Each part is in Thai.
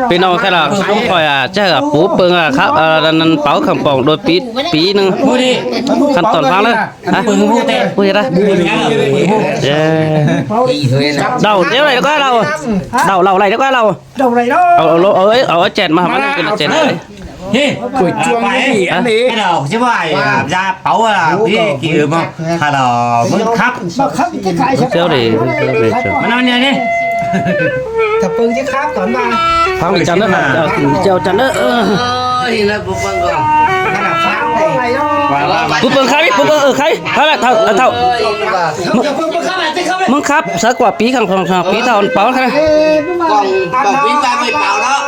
พี่น้องแค่ละผมคอยเจ้าปูเปิงครับนั่นเป๋าคำปองโดยปีนึงขั้นตอนฟังเลยฮะพูดอะไรเย้เดาเดี๋ยวอะไรก็เราอะไรก็เราเอาเจ็ดมามันเป็นเจ็ดเลย คุยช่วงนี้อันนี้เราใช่ไหมยาเป๋าอะพี่กี่มั้งถ้าเรามึงครับ เจ้าดิ มันเอาเนี่ยนี่ ถ้าปึงจะครับก่อนมา ฟังจันทร์นะเจ้าจันทร์นี่นะปุ๊บปังก่อน ขนาดฟังอะไรเนาะ ปูเปิงใครปูเปิงใครเท่ามึงครับสักกว่าปีขังปีเท่าเป๋าใคร กล่องปิ้งปลาไม่เปล่าแล้ว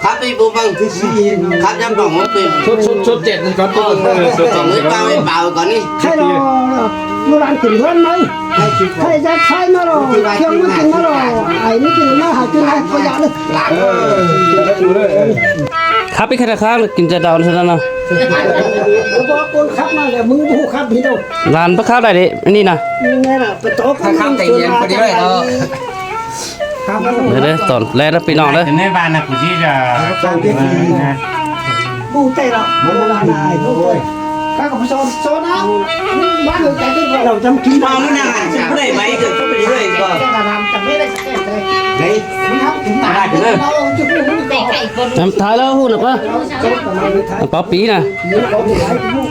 ครับพี่ปุ๊บปังครับยังกล่องมันเป็นชุดเจ็ดก่อนปุ๊บปังกล่องปลาไม่เปล่าก่อนนี่ ใช่หรอโบราณกินเพื่อนไหมใครจะใช่มาหรอเที่ยวมันกินมาหรอไอ้นี่กินมาหากินอะไรก็อยากเลยหลัง ครับพี่แค่ข้างกินจะดาวนั่นนะ บอกคนขับมาแต่มือผู้ขับพี่ดู ร้านพระข้าวได้ดินี่นะ นี่แหละไปโต๊ะข้างแต่เย็นพอดีเลยเนาะ เดี๋ยวตอนแรกนะพี่น้องเลย ในบ้านนะกูที่จะ บูใจเรามันโบราณอะไรทุกคนข้ากับผู้ชมโซนะบ้านเราใจที่เราจำกิน มาไม่นานจะไม่ได้ไหมเกิดก็ไปเรื่อยก่อน จะทำจะไม่ได้สักแก่เลย เฮ้ย ครับถึงตายเลยเราจะพูดไม่ได้ น้ำท้ายแล้วพูดหรือเปล่าเป๋าปีนะ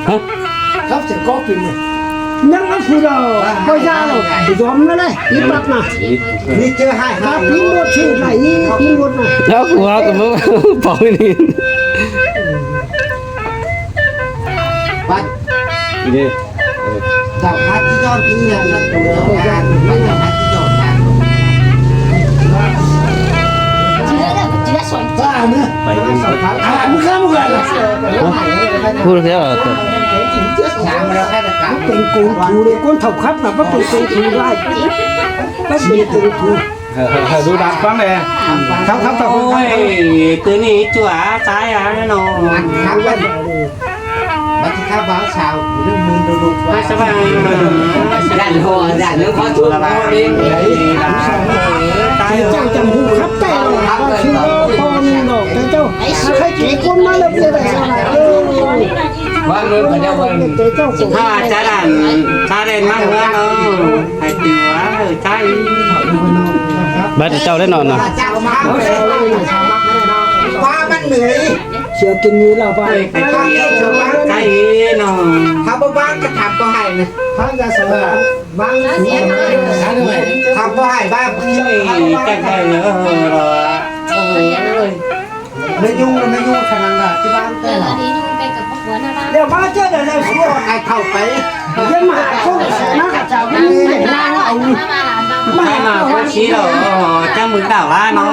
ฮะ ครับจะก็เป็นยังไม่พูดเราก็ยาเรายอมนะเลยนี่ปรับนะนี่เจอให้ครับพิมพ์หมดชิ้นไหนพิมพ์หมดนะ แล้วกูเอากับมึงเป๋านี่ วัด นี่ ดาวพัดที่ยอดที่ยังนั่งตัวงานไม่ดาวพัดที่ยอดงาน บ้าเนื้อไปสัมผัสมึงข้ามมึงอะไร พูดแล้ว งานเราแค่ตะการ เป็นกูกูเลยก้นเท่าครับแบบว่าเป็นกูกูได้ก็เป็นกูกู ดูดักฟังเลย ครับครับครับ โอ้ยตัวนี้จั่วตายอ่ะแน่นอน ทางวันบัตรข้าวบ้าชาวเรื่องมือดู ไม่สบาย ด่านหัวด่านเรื่องข้อชุดมาเอง ตาย เจ้าจำหูครับแต่ก็คือตอนนี้หรอกแต่เจ้าใครกี่คนมาแล้วเป็นอะไรว่าเรื่องเดียวกัน เจ้าส่ง ถ้าจะดันถ้าเด่นมากเมื่อเนาะให้ติวะใจ บ้านเจ้าได้นอนนะ เจ้ามาว่ามันเหนื่อย เชื่อกินนี้เราไป ใจเนาะ ถ้าบ้านก็ทำก็ให้นะ พระยาสวรรค์บางที ทำก็ให้บ้านพี่ ใจได้เนอะ ไม่ยุ่งขนาดนั้นที่บ้านแต่ เดี๋ยวมาเจอเดี๋ยวเราพูด ไอ้เข้าไป ยังมาพูดนะเจ้าไม่มีนางเอา ไม่มาพูดชี้หรอกเจ้ามือด่าว่าเนาะ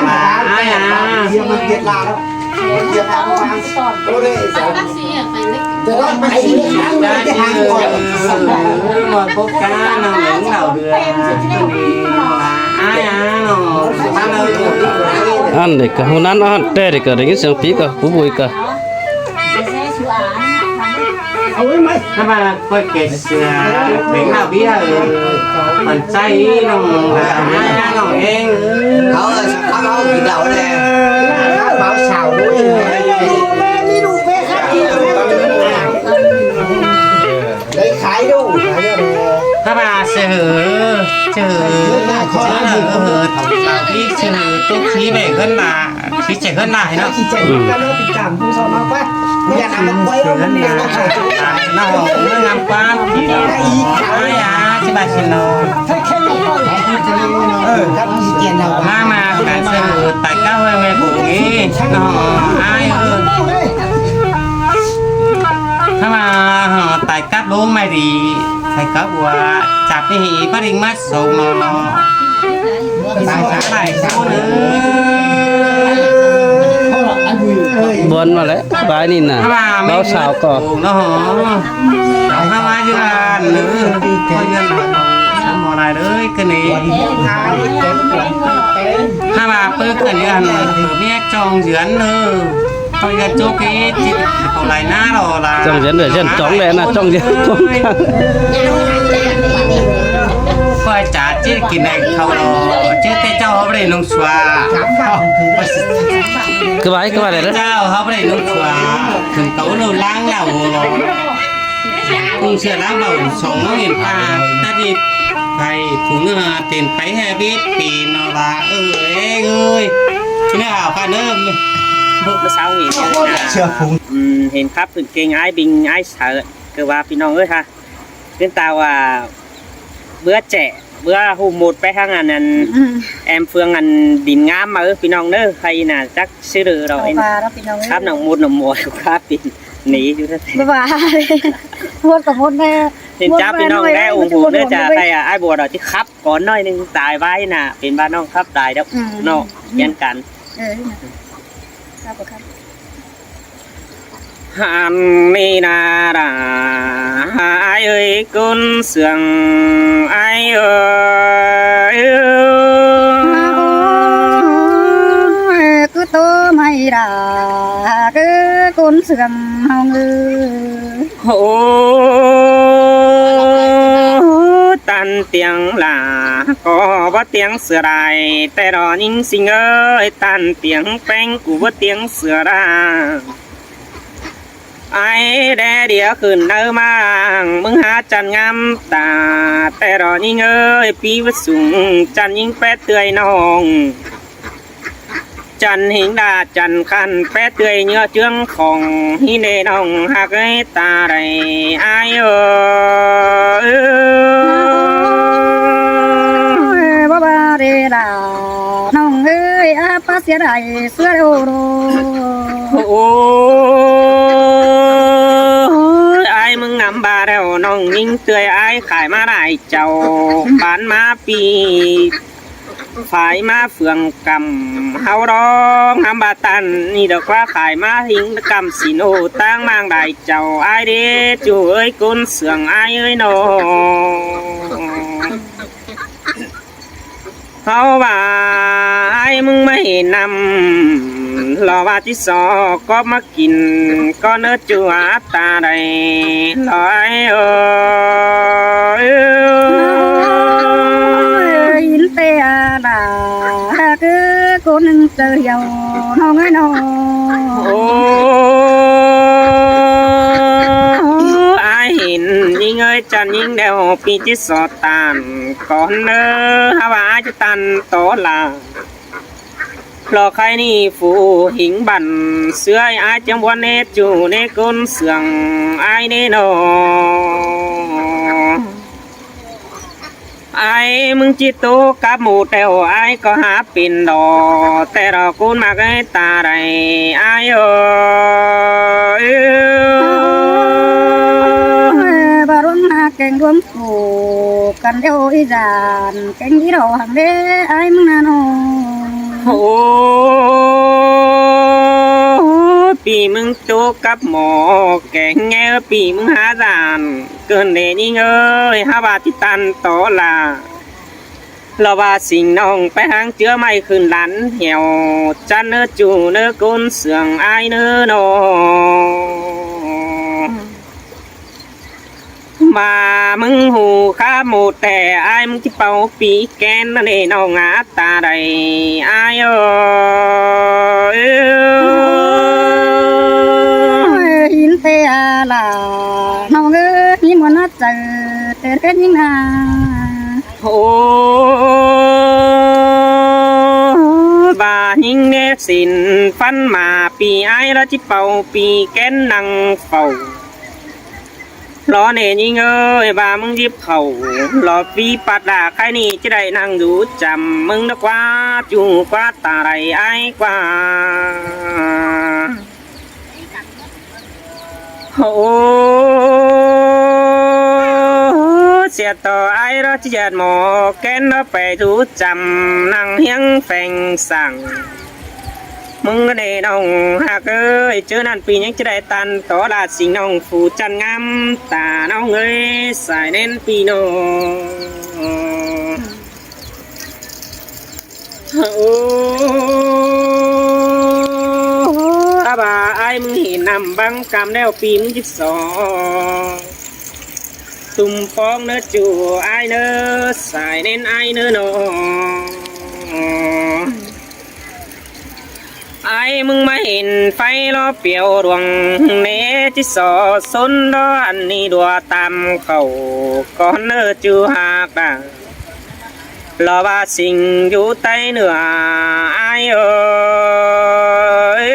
มาอ้ายอ่ะ เดี๋ยวมันเกลียดลาแล้วเกลียดลาบ้างโอ้ยจะรอดไปจะห่างก่อน มาพบกันเนาะเหล่าเดือนอ้ายอ่ะเนาะทำเลย อันเด็กก็หุ่นนั้นอันแต่เด็กก็ได้ยินเสียงปีก็ผู้บุยก็ เอาไว้ไหม ถ้ามาค่อยเก็บเสือถึงหน้าเบี้ยมันใจน้องอ้ายน้องเอง เขากินเหล้าเลยเมาสาวด้วย นี่ดูเป๊ะครับ เลยขายดู ถ้ามาเสือที่เสือตุ๊กชี้เด็กขึ้นมาชี้เจ๋งขึ้นมาเนาะ ขี่เจ็ดก็เริ่มติดตามผู้สอนมาป่ะอย่าทำมันไว้ เสือขึ้นมาน้องงามป้าที่อ้ายอ่ะที่บ้านชินโน ถ้าแค่นี้ก็ ครับมีเกียรติเรา มาแต่เสือแต่ก้าวไปผูกงี้น้องอ้ายถ้ามาแต่กัดรู้ไม่ดีใส่กับว่าจับที่หีปริงมัดส่งนอตายสาไหลสู้เนื้อบ นมาแล้วบายนี่นะเราสาวก็ เนาะถ้ามาเยือนหรือพอเยือนทำอะไรเลยกันนี่ถ้ามาเปิ้ลกันเยือนเมียจองเยือนเนอพอเยือนโจ๊กกี้จิตของไรหน้าเราละ จ้องเย็นเลยเช่นจ้องเลยนะจ้องเย็นจ้องกัน ก็จ่าจี้กินไอ้เขาเจ๊แต่เจ้าเร ได้นุ่งสวา คือว่าอะไรนะ เจ้าเขาไม่ได้นุ่งสวาถึงโต๊ะเราล้างเราcung sẽ lá bầu sống nó hiện ta ta đi phải cũng tiền phải hay biết thì nó là ơi cái nào phải nữa เมื่อเช้าเห็นเห็นครับเก่งไอ้บิงไอ้เสือคือว่าพี่น้องเอ้ยค่ะเป็นตาว่าเบื่อแจะเบื่อหูหมดไปทางนั้นแอมเฟืองอันดินงามมาพี่น้องเด้อใครน่ะจักชื่อเราเองครับน้องมุดน้องมัวครับปินหนีอยู่นั่น บ๊ายบายพูดกับพูดแม่ เห็นจ้าพี่น้องได้องค์ปู่เด้อจ้าใครไอ้บัวดอกที่ครับก่อนน้อยนึงตายไว้น่ะเป็นบ้านน้องครับตายแล้วน้องยันกัน ครับครับ hàn mi na ra ai ơi con sương ai ơi cứ tô mày ra cứ con sương hồng hô tan tiếng là có bớt tiếng sửa đàiแต่รอนิ่งสิงเอ้ยtan tiếngแป้งกูบtiếng sửa ra ai đe đĩa khẩn nơ mang mừng hát chăn ngắm taแต่รอนิ่งเอ้ยปีวัดสูงจันยิ่งแป๊ดเตยน้องจันหิงดาจันคันแป๊ดเตยเนื้อเจืองของฮิเนน้องหักไอ้ตาไรอายบ้าบ้าเรล่าน้องเอ้ยอาปาเสียดายเสื้อโอโร โอ้ไอ้มึงนำบาแล้วน้องยิ่งเตยไอ้ขายมาได้เจ้าบ้านมาปีฝ่ายมาเฟืองกำเฮาร้องนำบาตันนี่ดอกว่าขายมาหิงกำสิโนตั้งมางได้เจ้าไอ้เด้จูเอ้ยกุนเสืองไอ้เอ้ยน้องเฮาว่าไอ้มึงไม่นำรอว่าที่สอก็มากินก็เนื้อจัวตาใดรอไอ้ยินเตียดาคือคนเจอเยาน้องไอ้น้อง โอ้ไอ้เห็นยิ่งเอ้ยจันยิ่งเดียวปีที่สอตานก่อนเนื้อฮาวาจะตันโตลารอใครนี่ฟูหิงบันเสื้อไอ้จังวันเนจูในก้นเสืองไอ้เนโนไอ้มึงจิตโตกับหมูเตวไอ้ก็หาปินดอแต่เรากูมาไอ้ตาไรไอ้บารุนมาแกงรวมผูกันเดียวอีจานแกงยี่ดอกหังเด้ไอ้มึงน่ะน้อง โอ้ปีมึงโตกับหมอแกงแง่ปีมึงหาจานเกินเดนี่เอ้ยหาบาที่ตันโตละเราว่าสิ่งน้องไปหางเจือไม่ขึ้นหลันเหี่ยวจันเนื้อจูเนื้อก้นเสืองไอเนื้อโนมามึงหูข้าหมดแต่ไอ้มึงที่เป่าปีแกนนั่นเองน้องอาตาใดไอ้ยินเตียลาน้องเอ้ยยินวันน่าเจอแต่เป็นยังไง โอ้บาหิงเนสินฟันมาปีไอ้แล้วที่เป่าปีแกนนังเฝ้ารอเนยิงเอ้ยบามึงยิบเข่ารอปีปัดดาใครนี่จะได้นั่งดูจำมึงนักว่าจูกว่าตาไรไอ้กว่าโอ้เสียต่อไอ้รถจัดหมอแกนเราไปดูจำนั่งเฮียงแฝงสั่งมึงก็ได้น้องหากเอ้ยเจอนั่นปียังจะได้ตันต่อลาสิ่งน้องฟูจันงามตาน้องเอ้ยสายเน้นปีโนโอ้อาบ่าไอ้มึงเห็นนำบังกำแล้วปีมึง12ตุ่มฟองเนื้อจูไอ้เนื้อสายเน้นไอ้เนื้อโน มึงมาเห็นไฟล้อเปียวดวงเนจิสอสนดออันนี้ดัวตามเขาก่อนเนอจูหากดังรอว่าสิ่งอยู่ใต้เหนืออายเอ้ย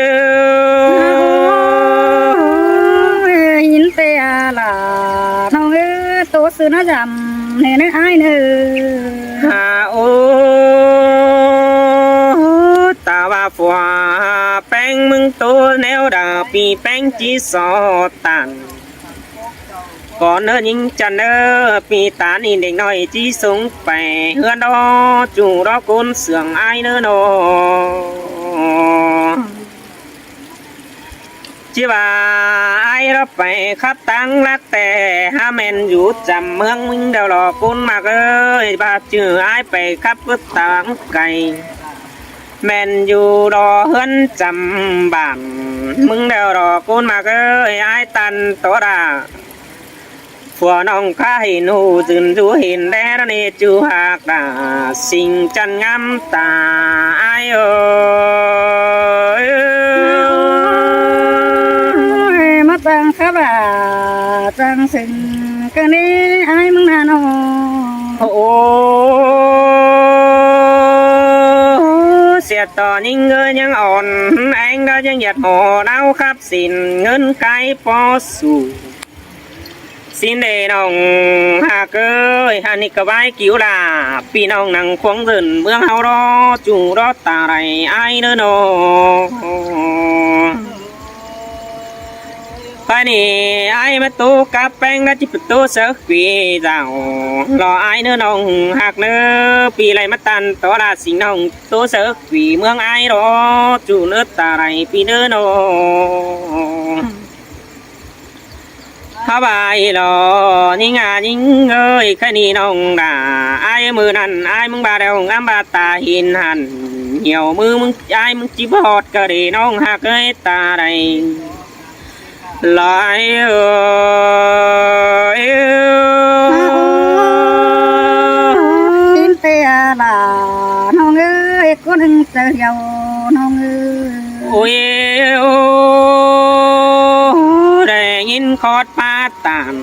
หินเตียล่ะน้องเอ้ยตัวซื้อน่าจำเนเนอายเนอ หาโอตาว่าฝัวแป้งมึงตัวแนวดาปีแป้งจีสอตันก่อนเนอยิงจันเนอปีตานี่เด็กน้อยจีสงไปเฮือนดอจูรอกุนเสื่องไอเนอโนจีว่าไอเราไปขับตังรักแต่ฮาแมนอยู่จำเมืองมึงเดารอกุนมากเอ้ยบาจือไอไปขับรถตังไก่แมนอยู่รอเฮือนจำบ้านมึงเดารอกุนมากเอ้ยไอตันตัวดาฝัวน้องข้าหินหูจืนจูหินแดนนี่จูหากดาสิ่งจันงามตาไอเอ้ย มาจังครับอ่ะจังสึงกันนี้ไอ้มึงน่ะน้อง โอ้เสียต่อยิ่งเงยยังอ่อนเองก็ยังหยัดห่อเน่าครับสินเงินไกลพอสู่สินเดน้องหากเอ้ยฮันนี่ก็ไว้กิ้วลาพี่น้องนั่งควงเดินเมืองเฮารอจูรอตาไรไอ้เด้อน้องไปนี่ไอ้มาตูกับแป้งก็จิบตูเสือปีเจ้ารอไอ้เนื้อน้องหักเนื้อปีไรมาตันตัวราสิงน้องตูเสือปีเมืองไอ้รอจูเนื้อตาไรปีเนื้อน้องถ้าบายรอยิ่งยิ่งเอ้ยแค่นี้น้องด่าไอ้มือนั่นไอ้มึงบาเดวงามบาตาหินหันเหี่ยวมือมึงไอ้มึงจิบหอดก็ดีน้องหักเอ้ยตาไรลายเอ้ย หินเตียล่ะน้องเอ้ยคนหนึ่งเสียวน้องเอ้ย โอ้ยได้ยินคอดปาตาน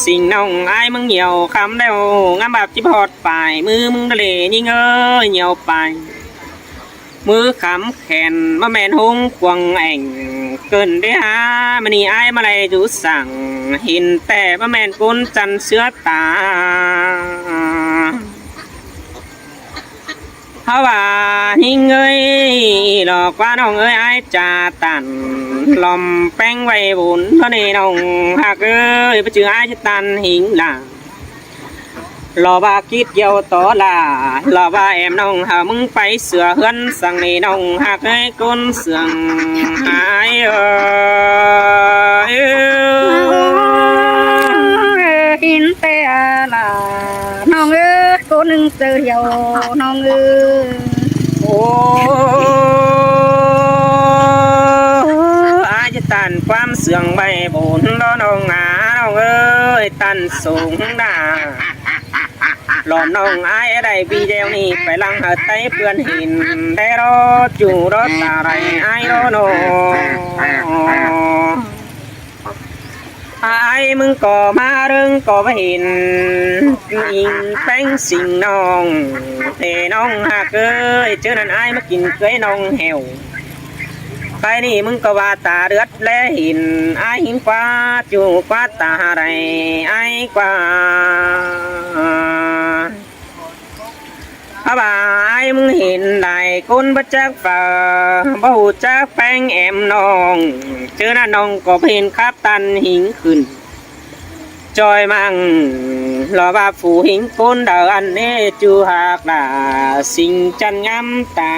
สิ่งน้องไอ้มึงเหี่ยวคำเดียวงามแบบจิบหอดปลายมือมึงทะเลยิ่งเอ้ยเหี่ยวไปมือขำแขนมาแมนหงควงแอ่งเกินได้หามันนี่ไอ้มาเลยดูสั่งเห็นแต่มาแมนกุนจันเสื้อตาเพราะว่าหิงเอ้ยหลอกว่าน้องเอ้ยไอ้จ่าตันลอมแป้งไว้บุญเพราะนี่น้องหากเอ้ยไปเจอไอ้จะตันหิงหล่ะรอว่าคิดเกี่ยวต่อลารอว่าแอมน้องหามึงไปเสือเฮือนสั่งนี่น้องหักให้ก้นเสืองหายหินเตียล่ะน้องเอ้ยคนหนึ่งเสียวน้องเอ้ย โอ้อาจะตันความเสื่องใบบุญรอน้องหาน้องเอ้ยตันสูงดาหลอมน้องไอ้ได้ปีเดียวนี่ไปลังหาไต้เพื่อนหินได้รอจูรถตาไรไอ้รอโนไอ้มึงก็มาเรื่องก็ไม่เห็นอิงแป้งสิ่งน้องแต่น้องหากเอ้ยเจอนั่นไอ้มากินเกยน้องแหวไปนี่มึงก็ว่าตาเดือดและหินไอ้หินกว่าจูกว่าตาไรไอ้กว่าอาบ่ายมึงเห็นได้คนบ่จักฝ่าบ่ฮู้จักแป้งแอมน้องเจอหน้าน้องก็เห็นครับตันหิงขึ้นจอยมั่งรอว่าผู้หิงคนเดาอันนี้จูหากดาสิ่งจันงามตา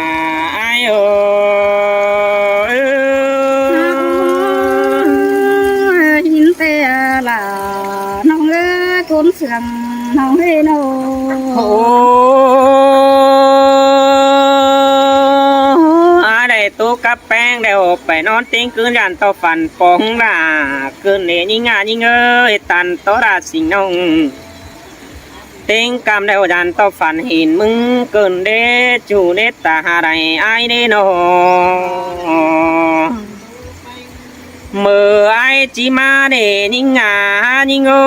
ไอ้เอ้ย หินเตียล่ะน้องเอ้ยคนเสื่อมน้องเอ้ยน้อง โอ้ได้ตัวกับแป้งเดี๋ยวไปนอนติ้งคืนยันต่อฝันปองด่าคืนนี้ยิ่งยิ่งเอ้ยตันต่อราสิงน้อง tiếng cam đeo dàn tao phản hình mừng cơn đế chủ đế ta hà đầy ai đế nô mờ ai chỉ mà để nhìn ngà nhìn ngô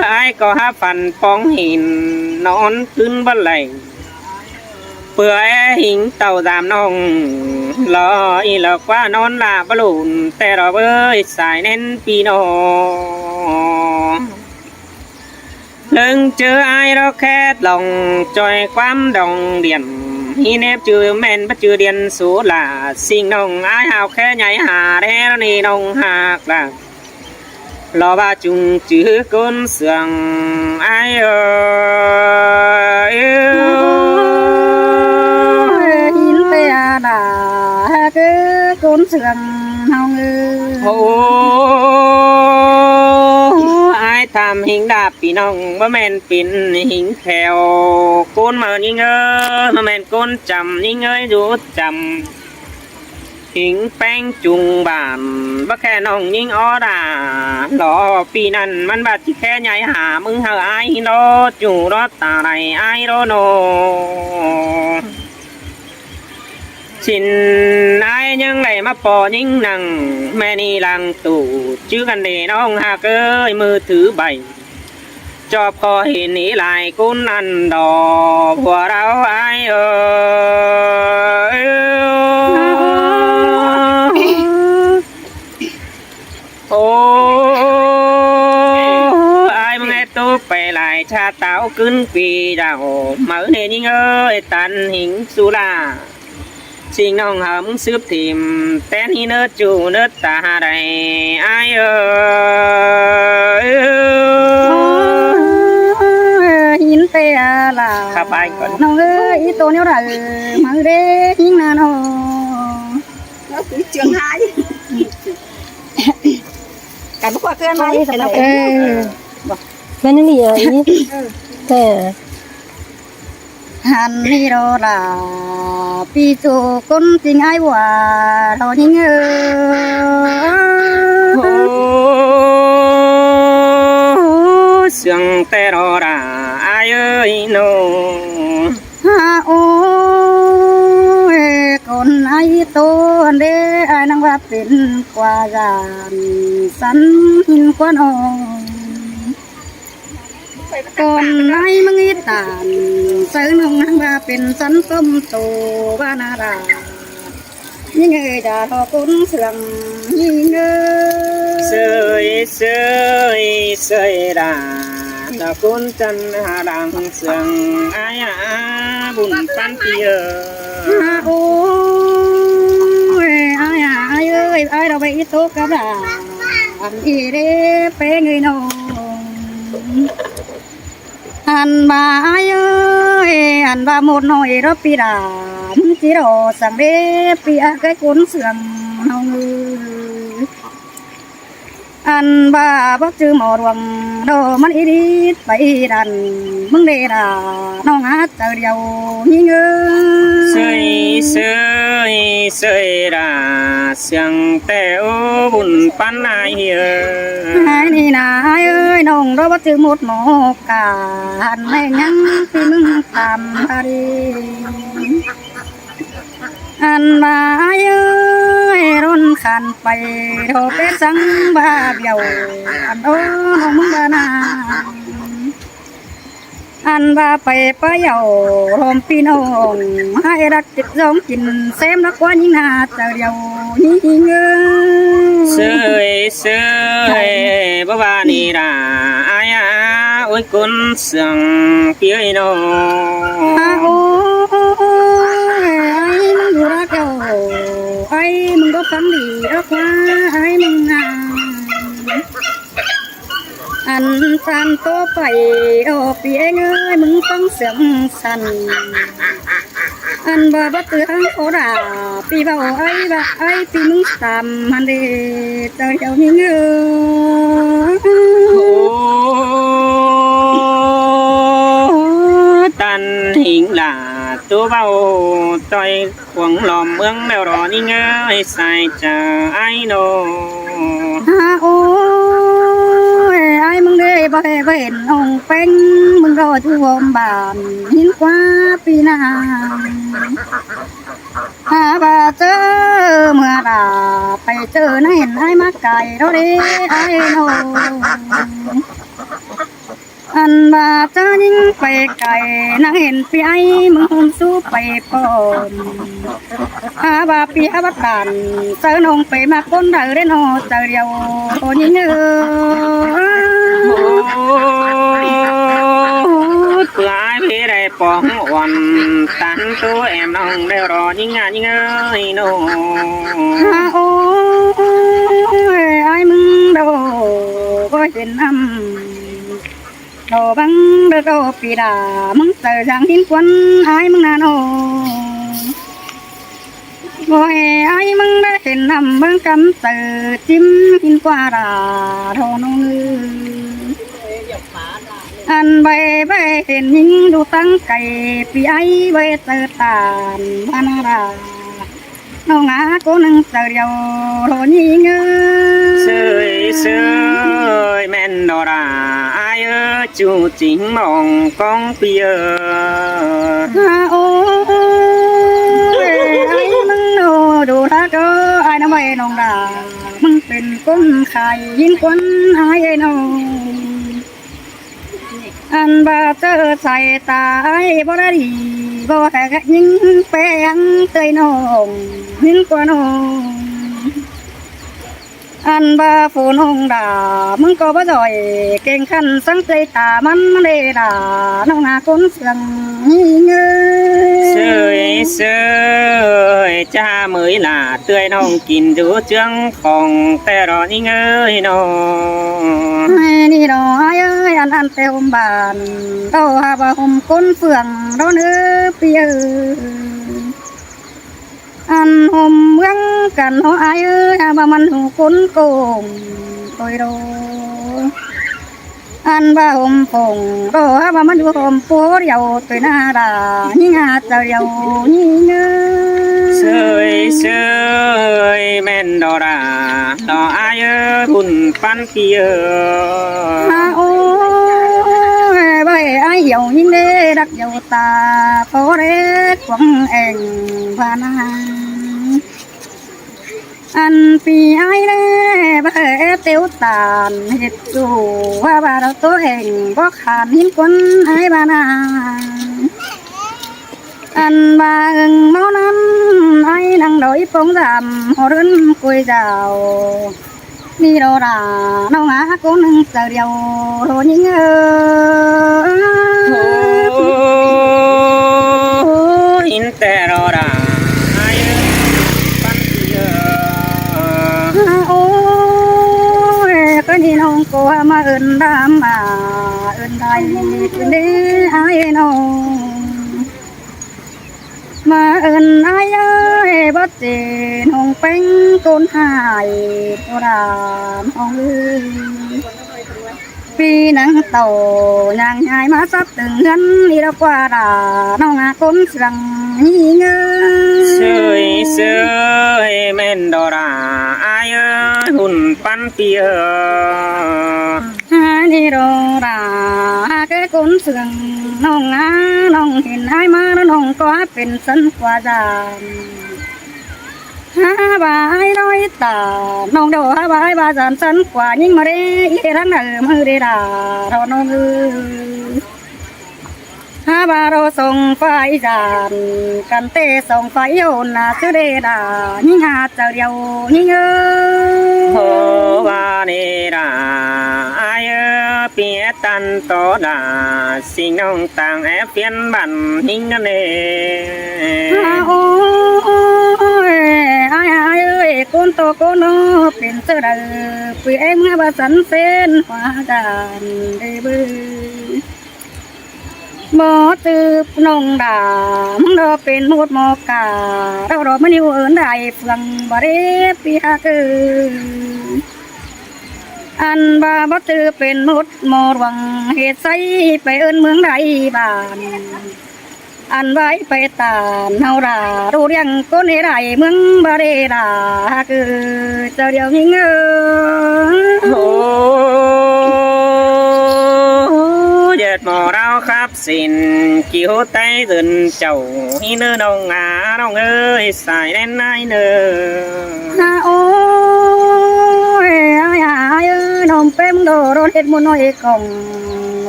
ai có hát phản phong hình nónขึ้นbất lạnh bữa hình tàu giảm nông lo y lo qua non là bất lùn tè đỏ bơi xài nên pino lưng chưa ai đó khét lòng trôi quám đồng điện hi nếp chưa men bắt chưa điện số là sinh nông ai hào khé nhảy hà đe nó nì nông hạc là lo ba chung chữ con sườn ai ơi hin pe đà cứ con sườn hồng aiทำหิงดาบพี่น้องบ่แม่นปิ่นหิงแขวโกนมายิงเอ้ยบ่แม่นโกนจำยิงเอ้ยอยู่จำหิงแป้งจุงบานบ่แค่น้องยิงอ้อดาหลอปีนั้นมันบาดที่แค่ใหญ่หามึงหาไอ้โนจู่รอตาไรไอ้โรโนชินไอ้ยังไหลมาปอยิงนังแม่นี่ลังตู่ชื่อกันเดน้องหากเอ้ยมือถือใบจอบคอเห็นนี่ลายกุนอันดอหัวเราไอ้เอ้ยโอ้ไอ้มึงไอ้ตู้ไปลายชาเต้าขึ้นปีดาวเหมือนเห็นยิงเอ้ยตันหิงสุรา xin nông hầm sướp thìm tên hi nớt chủ nớt ta đầy ai ơi hin pe là khắp ai còn nông ơi tô nếu là mang đế hin là nó trường hai cái bức quen này thì nó bên này gì thế hàn đi đó là pi chu con tình ai hòa đó nhưng sương tê đó là ai ơi nô ha ôi con ai to anh đê ai năng va tiền qua giàn sắn hin quan hồng còn ai mang ít tàn sớ nông năng vaเป็นสันต้มโตบ้านารายิ่งเอ๋ยจะรอคนเสื่อมยิ่งเอ๋ย sơi sơi sơi đà là con chân hà đằng sương ai à bùn pan tia ôi ai à ai ơi ai đâu vậy tốt cả bà anh đi để bé người nô anh bà ai ơi anh bà một nồi đó pi đàn chỉ đồ sang đế pi cái cuốn sườn hồng anh bà bác chữ mò ruộng đồ mắt ít ít bay đàn mừng đề là nó hát chờ điều như sơi sơi sơi đà sương teo bùn pan ai hiền ai nì nà ai ơi nông đó bác chữ một mò cả hàn này nhắn khi mừng làm ta đi anh bà ai ơi rôn khăn bay đồ bé trắng ba biểu anh ô nông mừng ba na anh ba bay ba dầu hôm pin hồng hai đặc thịt giống chín xem nó quá những hạt chờ điều như sơi sơi bà bà nì đà ai à ôi con sương phía nó ai mừng đồ ra kêu ai mừng có phán đi đó quá ai mừng anh san tô phải ô pi anh ơi mừng tăng sương sần anh bà bắt từ anh khổ đà pi bảo ai bà ai pi mừng tam anh đi tới đâu như tan hình là tôi bao tôi quăng lòm ương mèo đỏ đi ngơi sai chờ ai nô ôi ai mừng đi บ่เห็นองเป็นมึงรอจูอมบานหินกว่าปีหน้าหาบ่าเจอเมื่อดาไปเจอน่าเห็นไอ้มาไก่เราเด้ไอ้โนอันบ่าเจอยิ่งไปไก่น่าเห็นปีไอ้มึงสู้ไปปอมอาบาปีอาบตันเจอนงไปมาคนเดาได้นอเจอเดียวโอ้ยิ่งเปื่อยพี่ได้ปองอ่อนตันตัวแอมน้องได้รอยิ่งยิ่งโน โอ้ยไอ้มึงโดก็เห็นโดบังโดปีดามึงเจอจังหินควันไอ้มึงนาโนโอ้ยไอ้มึงได้เห็นเบิ่งกำเจอจิ้มหินกว่าดาโทนงอันใบเห็นยิงดูตั้งไก่ปีไอ้ใบเจอตานพานาราน้องอากูนึงเจอเดียวโหยิงเสยแม่นดอราไอ้จูจิงมองกองเปียโอ้ยไอ้มึงดูละก็ไอ้น้ำใบน้องดามึงเป็นคนไข่ยิงควันไอ้น้องอันบ่เจอใส่ตาไอ้บ่ได้ดีบ่แต่ยิงแปงเตยน้องหินกว่าน้องอันบ่ฟูน้องด่ามึงก็บ่จ่อยเก่งขันสังเตยตามันได้ด่าน้องหาคนเสียงเงเสยจ้ามื้อล่ะเตยน้องกินอยู่เจืองของแต่รอนี่น้อง นี่ดอกเอ้ยอันเต็มบ้านเราหาว่าผมคนเฟื่องเราเนื้อเปียอันผมเมืองกันหัวเอ้ยหาว่ามันหูคนโกงตัวโดอันว่าผมผงเราหาว่ามันอยู่ผมปัวเดียวตัวหน้าด่ายิ่งหาเดียวยิ่งเงเสยแม่นดอราดออายบุญปันเปียโอ้ยใบไอ้เหี่ยวยิ่งเด้ดักเหี่ยวตาพอเล็กหวังเองพานาอันปีไอ้เล่ใบเตียวตาเห็ดสู่ว่าบาเราตัวเองก็ขาดหินคนไอ้บานาอันบาเอิงเมานั้นไอ้นังดอยปงดำหัวรุ่นกุยเจ้านี่เราด่าน้องอากูนึงเจอเดียวโหยิ่งอินแต่รอด่าไอ้ปันเปียโอ้ยก็นี่น้องกูมาเอินดำมาเอินไทยเป็นเด้ไอ้น้องมาเอินไอ้เอ้ยบ่เจน้องเป็นคนหายโบราณน้องปีนังโตนางหายมาซับตึงเงินนี่ละกว่าด่าน้องอาคนสั่งนี่เงเสยแม่นดอราอายหุ่นปันเปียนี่ดอราแกคนสั่งน้องอาน้องเห็นหายมาแล้วน้องก็เป็นสันกว่าจานหาบายน้อยตาน้องเดาหาบายบาจานสันกว่ายิ่งมาเรยรันมือเรดาเราน้องหาบาเราส่งไฟจานกันเตะส่งไฟโยนนาสุเรดายิ่งหาเจ้าเดียวยิ่งโหวานีดาอายเปียตันโตดาสิ่งน้องต่างแอบเปลี่ยนบันยิ่งกันเโอ้ยไอ้เอ้ยคนโตคนโนเป็นเสือเปียเมื่อบัสันเส้นหัวกันได้บื้อบ่ตืบน้องด่ามึงเราเป็นหมดหมอกาเราไม่นิ่วเอินได้ฟังบ่ได้เปียคืออันบ่ตือเป็นหมดหมอวังเหตุใส่ไปเอินเมืองใดบ้านอันไว้ไปตานเฮาด่ารู้เรียงคนใดเมืองบ่ได้ด่าคือเจ้าเดียวยิ่งโอ้ giật mò rau khắp xin chiếu tay dần chầu hi nơ nông ngà nông ơi xài đen ai nơ ôi ai ai ơi nông pem đồ rồi hết muốn nói còng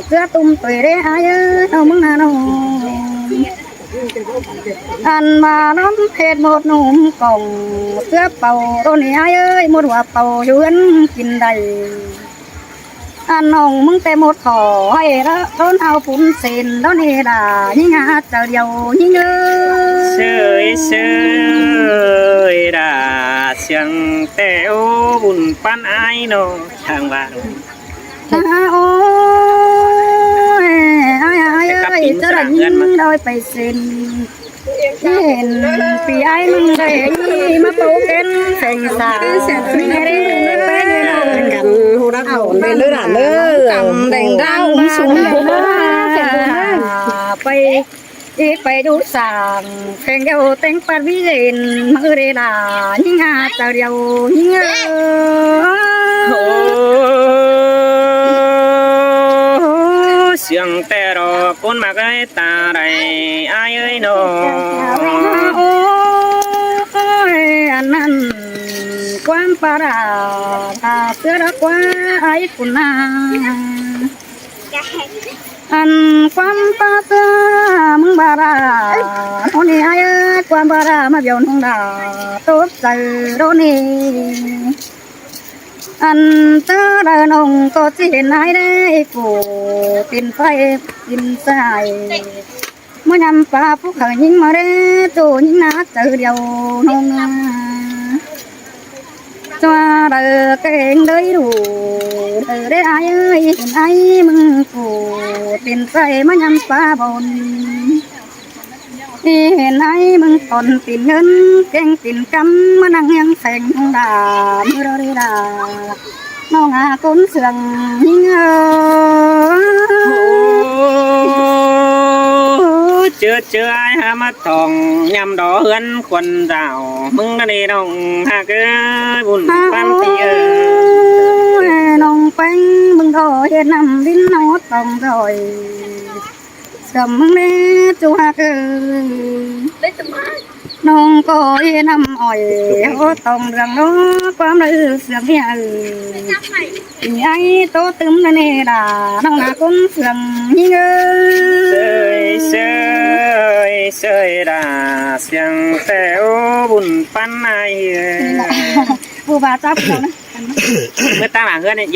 cứ tung tuổi đấy ai ơi nông mừng nông ăn mà nó hết một nụm còng cứ bầu rồi này ai ơi một quả bầu yuan chín đầy anh hồng mừng té một thỏ hay đó đón ao phun sen đó nè là những hạt trời dầu những ơi sơi sơi đã xiang teo bùn pan ai nó thằng bà ôi ai ai ơi cho là những đôi phải sen nhìn vì ai mừng để mà bố kén thành xa nghe đi bên lứa đàn lứa cầm đèn rau xuống bay đi bay đu sàng khen kêu tên phát vi rền mơ đây là những hạt tàu điều những xiang tè rồi con mà cái ta đây ai ơi nó ôi anh ăn quan para ta xưa đã qua ai cũng na anh quan para mừng para hôm nay ai ơi quan para mà biểu nông đà tốt trời đó nè anh ta đã nông có chuyện ai đấy phụ tiền phải tiền sai mới nhằm phá phúc khởi những mà đấy tổ những nát trời điều nông cho đời kênh đầy đủ đời đấy ai ơi ai mừng phụ tiền say mà nhằm phá bồn hiện ai mừng còn tiền ngân kênh tiền cắm mà năng nhang thành không đà mưa đó đi đà nó ngà cốn sườn những chưa ai ha mất thòng nhằm đó hươn quần rào mừng nó đi đồng ha cứ buồn pan tia nông phanh mừng thôi nằm đến nó tòng rồi sầm mê chú ha cứ nông coi nằm ỏi ô tòng rằng nó quá lư sườn nhà ai tô tấm này là nông là cũng sườn như sơi sơi sơi đã xiang teo buồn pan ai bù bà cháu người ta là hơn này